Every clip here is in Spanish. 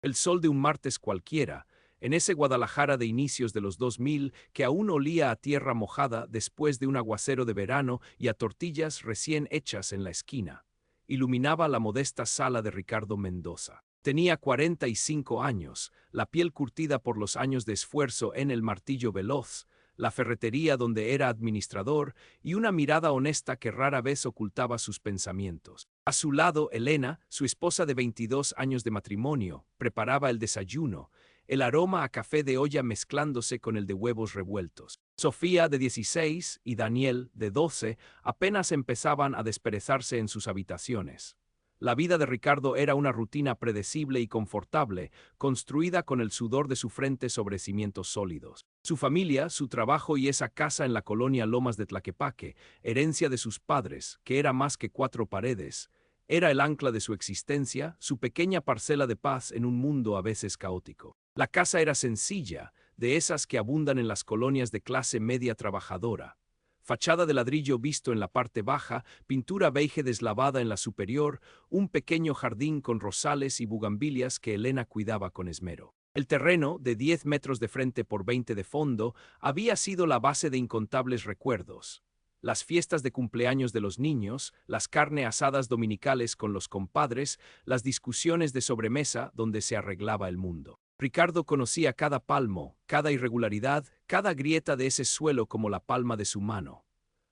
El sol de un martes cualquiera, en ese Guadalajara de inicios de los 2000 que aún olía a tierra mojada después de un aguacero de verano y a tortillas recién hechas en la esquina, iluminaba la modesta sala de Ricardo Mendoza. Tenía 45 años, la piel curtida por los años de esfuerzo en el martillo veloz, la ferretería donde era administrador y una mirada honesta que rara vez ocultaba sus pensamientos. A su lado, Elena, su esposa de 22 años de matrimonio, preparaba el desayuno, el aroma a café de olla mezclándose con el de huevos revueltos. Sofía, de 16, y Daniel, de 12, apenas empezaban a desperezarse en sus habitaciones. La vida de Ricardo era una rutina predecible y confortable, construida con el sudor de su frente sobre cimientos sólidos. Su familia, su trabajo y esa casa en la colonia Lomas de Tlaquepaque, herencia de sus padres, que era más que 4 paredes, era el ancla de su existencia, su pequeña parcela de paz en un mundo a veces caótico. La casa era sencilla, de esas que abundan en las colonias de clase media trabajadora. Fachada de ladrillo visto en la parte baja, pintura beige deslavada en la superior, un pequeño jardín con rosales y bugambilias que Elena cuidaba con esmero. El terreno, de 10 metros de frente por 20 de fondo, había sido la base de incontables recuerdos. Las fiestas de cumpleaños de los niños, las carne asadas dominicales con los compadres, las discusiones de sobremesa donde se arreglaba el mundo. Ricardo conocía cada palmo, cada irregularidad, cada grieta de ese suelo como la palma de su mano.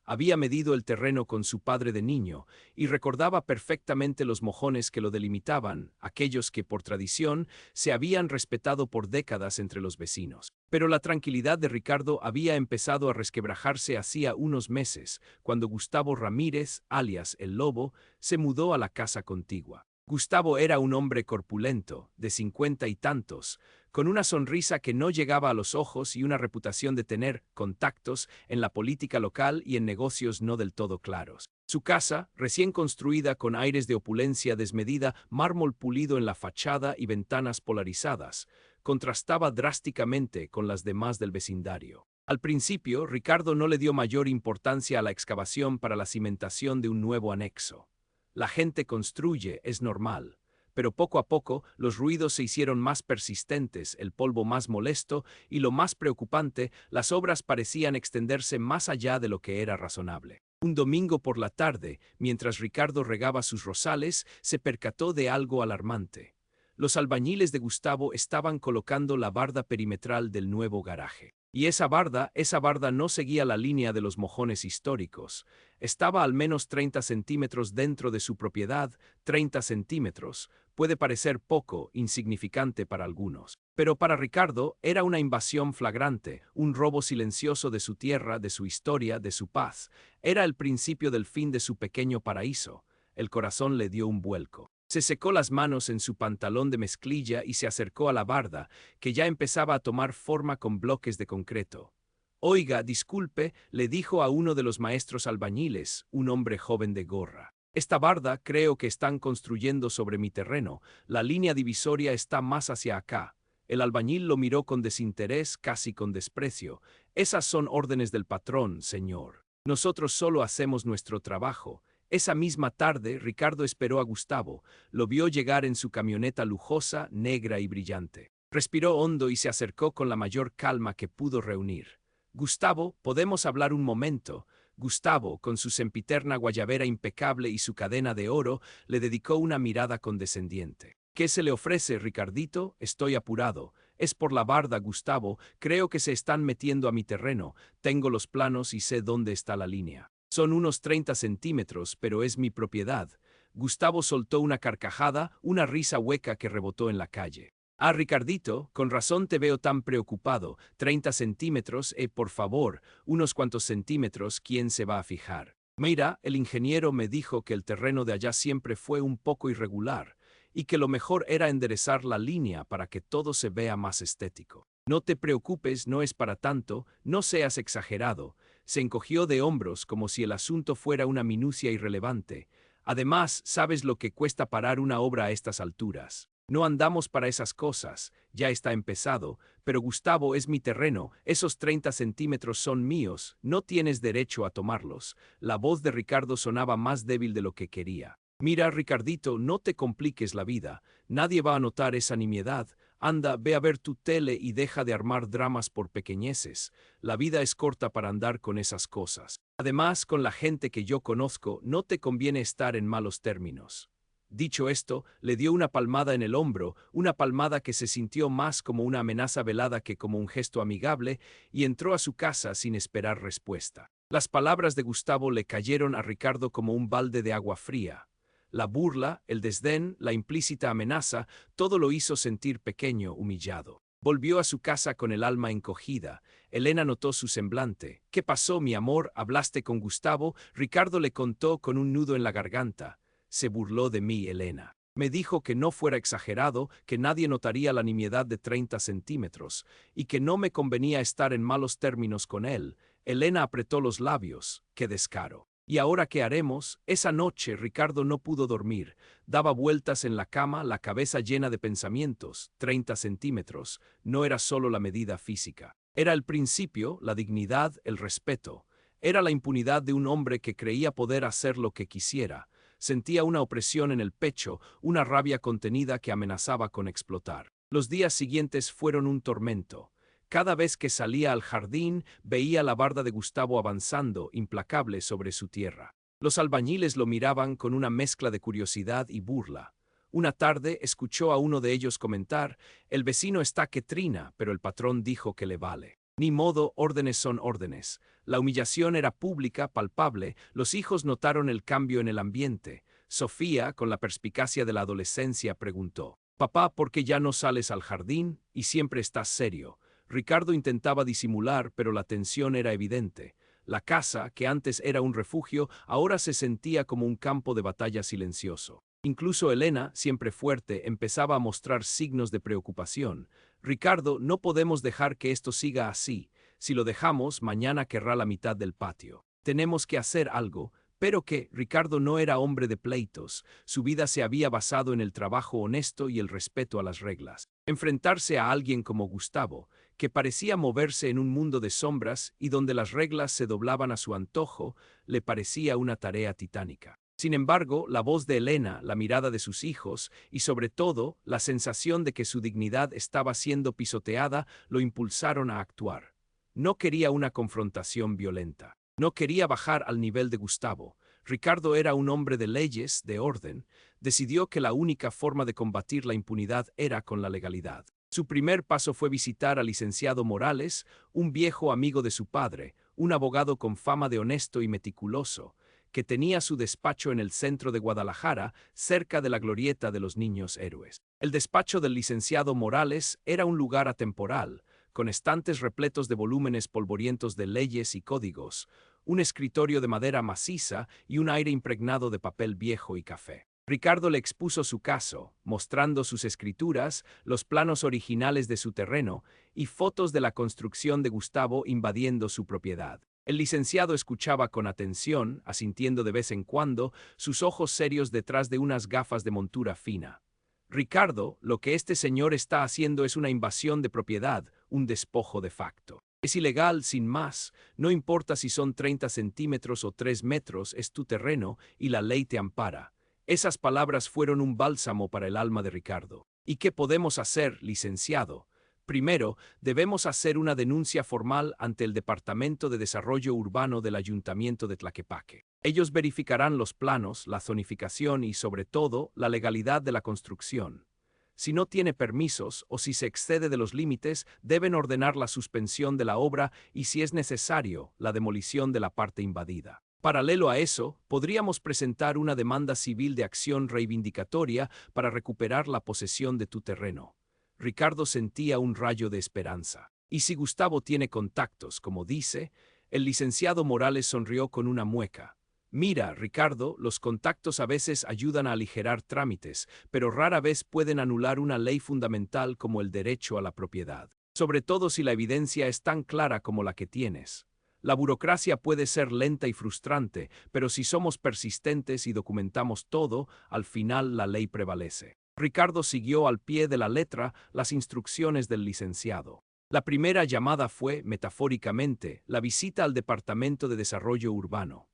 Había medido el terreno con su padre de niño y recordaba perfectamente los mojones que lo delimitaban, aquellos que por tradición se habían respetado por décadas entre los vecinos. Pero la tranquilidad de Ricardo había empezado a resquebrajarse hacía unos meses, cuando Gustavo Ramírez, alias El Lobo, se mudó a la casa contigua. Gustavo era un hombre corpulento, de 50 y tantos, con una sonrisa que no llegaba a los ojos y una reputación de tener contactos en la política local y en negocios no del todo claros. Su casa, recién construida con aires de opulencia desmedida, mármol pulido en la fachada y ventanas polarizadas, contrastaba drásticamente con las demás del vecindario. Al principio, Ricardo no le dio mayor importancia a la excavación para la cimentación de un nuevo anexo. La gente construye, es normal, pero poco a poco los ruidos se hicieron más persistentes, el polvo más molesto y lo más preocupante, las obras parecían extenderse más allá de lo que era razonable. Un domingo por la tarde, mientras Ricardo regaba sus rosales, se percató de algo alarmante. Los albañiles de Gustavo estaban colocando la barda perimetral del nuevo garaje. Y esa barda no seguía la línea de los mojones históricos. Estaba al menos 30 centímetros dentro de su propiedad, 30 centímetros. Puede parecer poco, insignificante para algunos. Pero para Ricardo era una invasión flagrante, un robo silencioso de su tierra, de su historia, de su paz. Era el principio del fin de su pequeño paraíso. El corazón le dio un vuelco. Se secó las manos en su pantalón de mezclilla y se acercó a la barda, que ya empezaba a tomar forma con bloques de concreto. Oiga, disculpe, le dijo a uno de los maestros albañiles, un hombre joven de gorra. Esta barda creo que están construyendo sobre mi terreno. La línea divisoria está más hacia acá. El albañil lo miró con desinterés, casi con desprecio. Esas son órdenes del patrón, señor. Nosotros solo hacemos nuestro trabajo. Esa misma tarde, Ricardo esperó a Gustavo. Lo vio llegar en su camioneta lujosa, negra y brillante. Respiró hondo y se acercó con la mayor calma que pudo reunir. Gustavo, ¿podemos hablar un momento? Gustavo, con su sempiterna guayabera impecable y su cadena de oro, le dedicó una mirada condescendiente. ¿Qué se le ofrece, Ricardito? Estoy apurado. Es por la barda, Gustavo. Creo que se están metiendo a mi terreno. Tengo los planos y sé dónde está la línea. Son unos 30 centímetros, pero es mi propiedad. Gustavo soltó una carcajada, una risa hueca que rebotó en la calle. Ah, Ricardito, con razón te veo tan preocupado. 30 centímetros, por favor, unos cuantos centímetros, ¿quién se va a fijar? Mira, el ingeniero me dijo que el terreno de allá siempre fue un poco irregular, y que lo mejor era enderezar la línea para que todo se vea más estético. No te preocupes, no es para tanto, no seas exagerado. Se encogió de hombros como si el asunto fuera una minucia irrelevante. Además, sabes lo que cuesta parar una obra a estas alturas. No andamos para esas cosas, ya está empezado, pero Gustavo, es mi terreno, esos 30 centímetros son míos, no tienes derecho a tomarlos. La voz de Ricardo sonaba más débil de lo que quería. Mira, Ricardito, no te compliques la vida. Nadie va a notar esa nimiedad. Anda, ve a ver tu tele y deja de armar dramas por pequeñeces. La vida es corta para andar con esas cosas. Además, con la gente que yo conozco, no te conviene estar en malos términos. Dicho esto, le dio una palmada en el hombro, una palmada que se sintió más como una amenaza velada que como un gesto amigable, y entró a su casa sin esperar respuesta. Las palabras de Gustavo le cayeron a Ricardo como un balde de agua fría. La burla, el desdén, la implícita amenaza, todo lo hizo sentir pequeño, humillado. Volvió a su casa con el alma encogida. Elena notó su semblante. ¿Qué pasó, mi amor? ¿Hablaste con Gustavo? Ricardo le contó con un nudo en la garganta. Se burló de mí, Elena. Me dijo que no fuera exagerado, que nadie notaría la nimiedad de 30 centímetros, y que no me convenía estar en malos términos con él. Elena apretó los labios. ¡Qué descaro! ¿Y ahora qué haremos? Esa noche Ricardo no pudo dormir. Daba vueltas en la cama, la cabeza llena de pensamientos. 30 centímetros. No era solo la medida física. Era el principio, la dignidad, el respeto. Era la impunidad de un hombre que creía poder hacer lo que quisiera. Sentía una opresión en el pecho, una rabia contenida que amenazaba con explotar. Los días siguientes fueron un tormento. Cada vez que salía al jardín, veía la barda de Gustavo avanzando, implacable sobre su tierra. Los albañiles lo miraban con una mezcla de curiosidad y burla. Una tarde escuchó a uno de ellos comentar: «El vecino está que trina, pero el patrón dijo que le vale». Ni modo, órdenes son órdenes. La humillación era pública, palpable. Los hijos notaron el cambio en el ambiente. Sofía, con la perspicacia de la adolescencia, preguntó: «Papá, ¿por qué ya no sales al jardín? Y siempre estás serio». Ricardo intentaba disimular, pero la tensión era evidente. La casa, que antes era un refugio, ahora se sentía como un campo de batalla silencioso. Incluso Elena, siempre fuerte, empezaba a mostrar signos de preocupación. «Ricardo, no podemos dejar que esto siga así. Si lo dejamos, mañana querrá la mitad del patio. Tenemos que hacer algo». Pero que Ricardo no era hombre de pleitos. Su vida se había basado en el trabajo honesto y el respeto a las reglas. Enfrentarse a alguien como Gustavo, que parecía moverse en un mundo de sombras y donde las reglas se doblaban a su antojo, le parecía una tarea titánica. Sin embargo, la voz de Elena, la mirada de sus hijos y sobre todo la sensación de que su dignidad estaba siendo pisoteada lo impulsaron a actuar. No quería una confrontación violenta. No quería bajar al nivel de Gustavo. Ricardo era un hombre de leyes, de orden. Decidió que la única forma de combatir la impunidad era con la legalidad. Su primer paso fue visitar al licenciado Morales, un viejo amigo de su padre, un abogado con fama de honesto y meticuloso, que tenía su despacho en el centro de Guadalajara, cerca de la glorieta de los Niños Héroes. El despacho del licenciado Morales era un lugar atemporal, con estantes repletos de volúmenes polvorientos de leyes y códigos, un escritorio de madera maciza y un aire impregnado de papel viejo y café. Ricardo le expuso su caso, mostrando sus escrituras, los planos originales de su terreno y fotos de la construcción de Gustavo invadiendo su propiedad. El licenciado escuchaba con atención, asintiendo de vez en cuando, sus ojos serios detrás de unas gafas de montura fina. «Ricardo, lo que este señor está haciendo es una invasión de propiedad, un despojo de facto. Es ilegal, sin más. No importa si son 30 centímetros o 3 metros, es tu terreno y la ley te ampara». Esas palabras fueron un bálsamo para el alma de Ricardo. «¿Y qué podemos hacer, licenciado?» «Primero, debemos hacer una denuncia formal ante el Departamento de Desarrollo Urbano del Ayuntamiento de Tlaquepaque. Ellos verificarán los planos, la zonificación y, sobre todo, la legalidad de la construcción. Si no tiene permisos o si se excede de los límites, deben ordenar la suspensión de la obra y, si es necesario, la demolición de la parte invadida. Paralelo a eso, podríamos presentar una demanda civil de acción reivindicatoria para recuperar la posesión de tu terreno». Ricardo sentía un rayo de esperanza. «¿Y si Gustavo tiene contactos, como dice?» El licenciado Morales sonrió con una mueca. «Mira, Ricardo, los contactos a veces ayudan a aligerar trámites, pero rara vez pueden anular una ley fundamental como el derecho a la propiedad. Sobre todo si la evidencia es tan clara como la que tienes. La burocracia puede ser lenta y frustrante, pero si somos persistentes y documentamos todo, al final la ley prevalece». Ricardo siguió al pie de la letra las instrucciones del licenciado. La primera llamada fue, metafóricamente, la visita al Departamento de Desarrollo Urbano.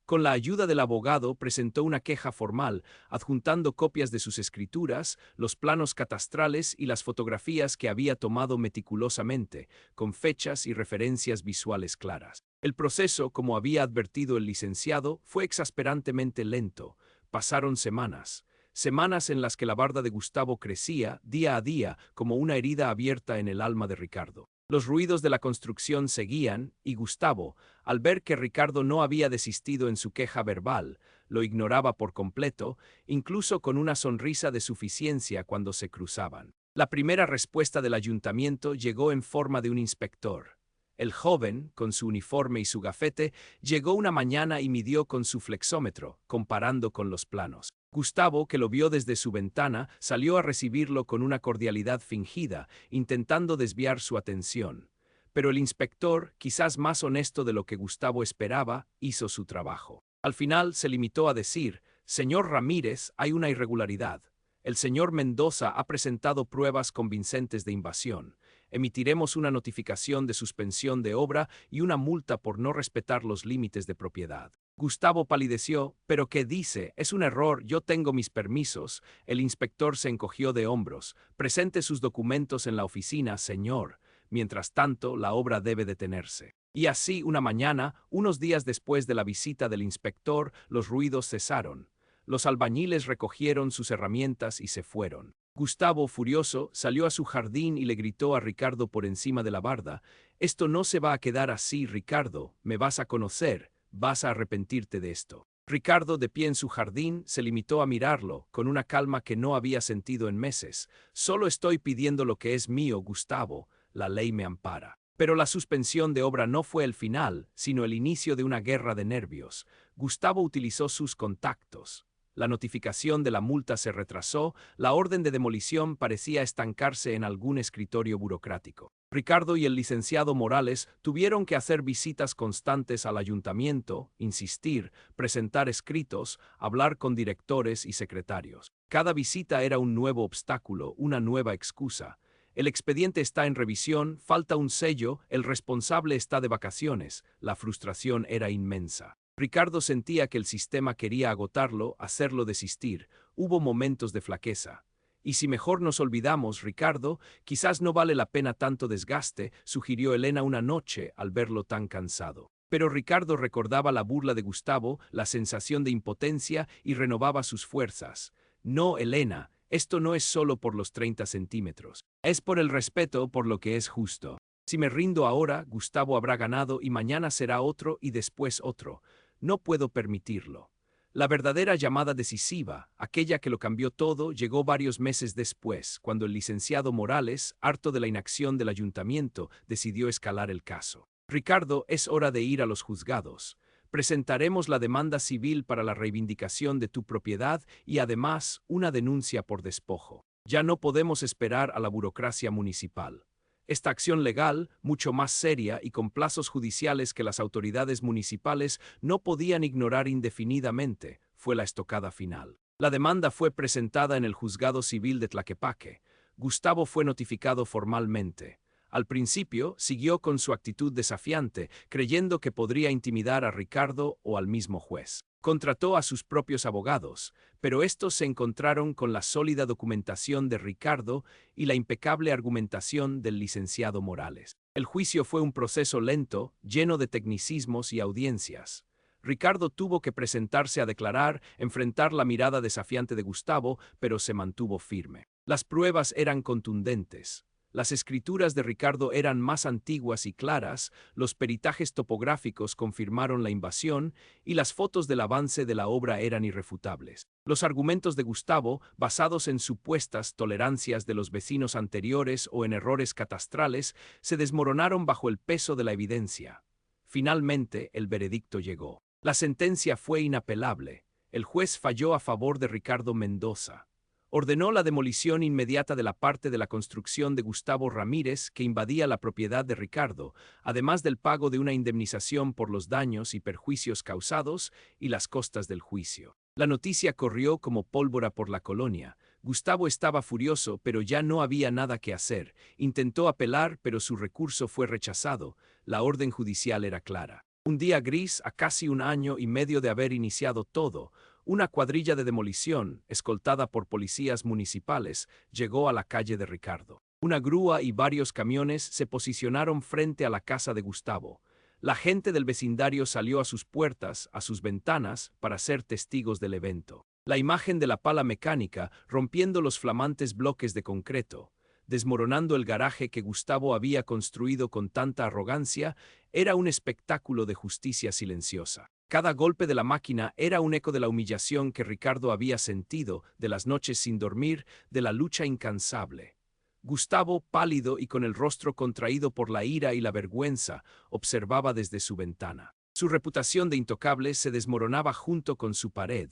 Con la ayuda del abogado presentó una queja formal, adjuntando copias de sus escrituras, los planos catastrales y las fotografías que había tomado meticulosamente, con fechas y referencias visuales claras. El proceso, como había advertido el licenciado, fue exasperantemente lento. Pasaron semanas. Semanas en las que la barda de Gustavo crecía, día a día, como una herida abierta en el alma de Ricardo. Los ruidos de la construcción seguían, y Gustavo, al ver que Ricardo no había desistido en su queja verbal, lo ignoraba por completo, incluso con una sonrisa de suficiencia cuando se cruzaban. La primera respuesta del ayuntamiento llegó en forma de un inspector. El joven, con su uniforme y su gafete, llegó una mañana y midió con su flexómetro, comparando con los planos. Gustavo, que lo vio desde su ventana, salió a recibirlo con una cordialidad fingida, intentando desviar su atención. Pero el inspector, quizás más honesto de lo que Gustavo esperaba, hizo su trabajo. Al final se limitó a decir: «Señor Ramírez, hay una irregularidad. El señor Mendoza ha presentado pruebas convincentes de invasión. Emitiremos una notificación de suspensión de obra y una multa por no respetar los límites de propiedad». Gustavo palideció. «¿Pero qué dice? Es un error, yo tengo mis permisos». El inspector se encogió de hombros. «Presente sus documentos en la oficina, señor. Mientras tanto, la obra debe detenerse». Y así, una mañana, unos días después de la visita del inspector, los ruidos cesaron. Los albañiles recogieron sus herramientas y se fueron. Gustavo, furioso, salió a su jardín y le gritó a Ricardo por encima de la barda: «Esto no se va a quedar así, Ricardo, me vas a conocer, vas a arrepentirte de esto». Ricardo, de pie en su jardín, se limitó a mirarlo, con una calma que no había sentido en meses. «Solo estoy pidiendo lo que es mío, Gustavo, la ley me ampara». Pero la suspensión de obra no fue el final, sino el inicio de una guerra de nervios. Gustavo utilizó sus contactos. La notificación de la multa se retrasó, la orden de demolición parecía estancarse en algún escritorio burocrático. Ricardo y el licenciado Morales tuvieron que hacer visitas constantes al ayuntamiento, insistir, presentar escritos, hablar con directores y secretarios. Cada visita era un nuevo obstáculo, una nueva excusa. «El expediente está en revisión, falta un sello, el responsable está de vacaciones». La frustración era inmensa. Ricardo sentía que el sistema quería agotarlo, hacerlo desistir. Hubo momentos de flaqueza. «Y si mejor nos olvidamos, Ricardo, quizás no vale la pena tanto desgaste», sugirió Elena una noche al verlo tan cansado. Pero Ricardo recordaba la burla de Gustavo, la sensación de impotencia, y renovaba sus fuerzas. «No, Elena, esto no es solo por los 30 centímetros. Es por el respeto, por lo que es justo. Si me rindo ahora, Gustavo habrá ganado y mañana será otro y después otro. No puedo permitirlo». La verdadera llamada decisiva, aquella que lo cambió todo, llegó varios meses después, cuando el licenciado Morales, harto de la inacción del ayuntamiento, decidió escalar el caso. «Ricardo, es hora de ir a los juzgados. Presentaremos la demanda civil para la reivindicación de tu propiedad y además una denuncia por despojo. Ya no podemos esperar a la burocracia municipal. Esta acción legal, mucho más seria y con plazos judiciales que las autoridades municipales no podían ignorar indefinidamente, fue la estocada final. La demanda fue presentada en el Juzgado Civil de Tlaquepaque. Gustavo fue notificado formalmente. Al principio, siguió con su actitud desafiante, creyendo que podría intimidar a Ricardo o al mismo juez. Contrató a sus propios abogados, pero estos se encontraron con la sólida documentación de Ricardo y la impecable argumentación del licenciado Morales. El juicio fue un proceso lento, lleno de tecnicismos y audiencias. Ricardo tuvo que presentarse a declarar, enfrentar la mirada desafiante de Gustavo, pero se mantuvo firme. Las pruebas eran contundentes. Las escrituras de Ricardo eran más antiguas y claras, los peritajes topográficos confirmaron la invasión y las fotos del avance de la obra eran irrefutables. Los argumentos de Gustavo, basados en supuestas tolerancias de los vecinos anteriores o en errores catastrales, se desmoronaron bajo el peso de la evidencia. Finalmente, el veredicto llegó. La sentencia fue inapelable. El juez falló a favor de Ricardo Mendoza. Ordenó la demolición inmediata de la parte de la construcción de Gustavo Ramírez que invadía la propiedad de Ricardo, además del pago de una indemnización por los daños y perjuicios causados y las costas del juicio. La noticia corrió como pólvora por la colonia. Gustavo estaba furioso, pero ya no había nada que hacer. Intentó apelar, pero su recurso fue rechazado. La orden judicial era clara. Un día gris, a casi un año y medio de haber iniciado todo, una cuadrilla de demolición, escoltada por policías municipales, llegó a la calle de Ricardo. Una grúa y varios camiones se posicionaron frente a la casa de Gustavo. La gente del vecindario salió a sus puertas, a sus ventanas, para ser testigos del evento. La imagen de la pala mecánica rompiendo los flamantes bloques de concreto, desmoronando el garaje que Gustavo había construido con tanta arrogancia, era un espectáculo de justicia silenciosa. Cada golpe de la máquina era un eco de la humillación que Ricardo había sentido, de las noches sin dormir, de la lucha incansable. Gustavo, pálido y con el rostro contraído por la ira y la vergüenza, observaba desde su ventana. Su reputación de intocable se desmoronaba junto con su pared.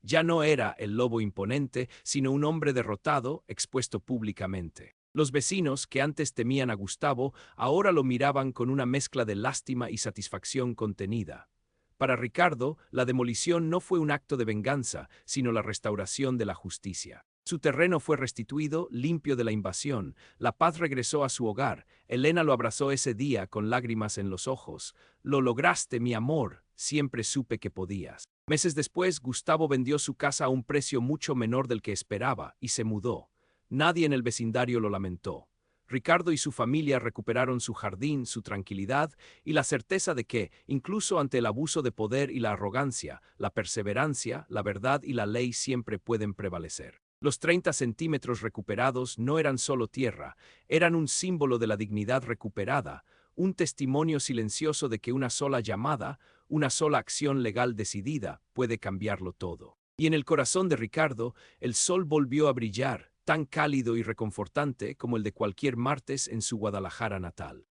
Ya no era el lobo imponente, sino un hombre derrotado, expuesto públicamente. Los vecinos, que antes temían a Gustavo, ahora lo miraban con una mezcla de lástima y satisfacción contenida. Para Ricardo, la demolición no fue un acto de venganza, sino la restauración de la justicia. Su terreno fue restituido, limpio de la invasión. La paz regresó a su hogar. Elena lo abrazó ese día con lágrimas en los ojos. «Lo lograste, mi amor. Siempre supe que podías». Meses después, Gustavo vendió su casa a un precio mucho menor del que esperaba y se mudó. Nadie en el vecindario lo lamentó. Ricardo y su familia recuperaron su jardín, su tranquilidad y la certeza de que, incluso ante el abuso de poder y la arrogancia, la perseverancia, la verdad y la ley siempre pueden prevalecer. Los 30 centímetros recuperados no eran solo tierra, eran un símbolo de la dignidad recuperada, un testimonio silencioso de que una sola llamada, una sola acción legal decidida, puede cambiarlo todo. Y en el corazón de Ricardo, el sol volvió a brillar, tan cálido y reconfortante como el de cualquier martes en su Guadalajara natal.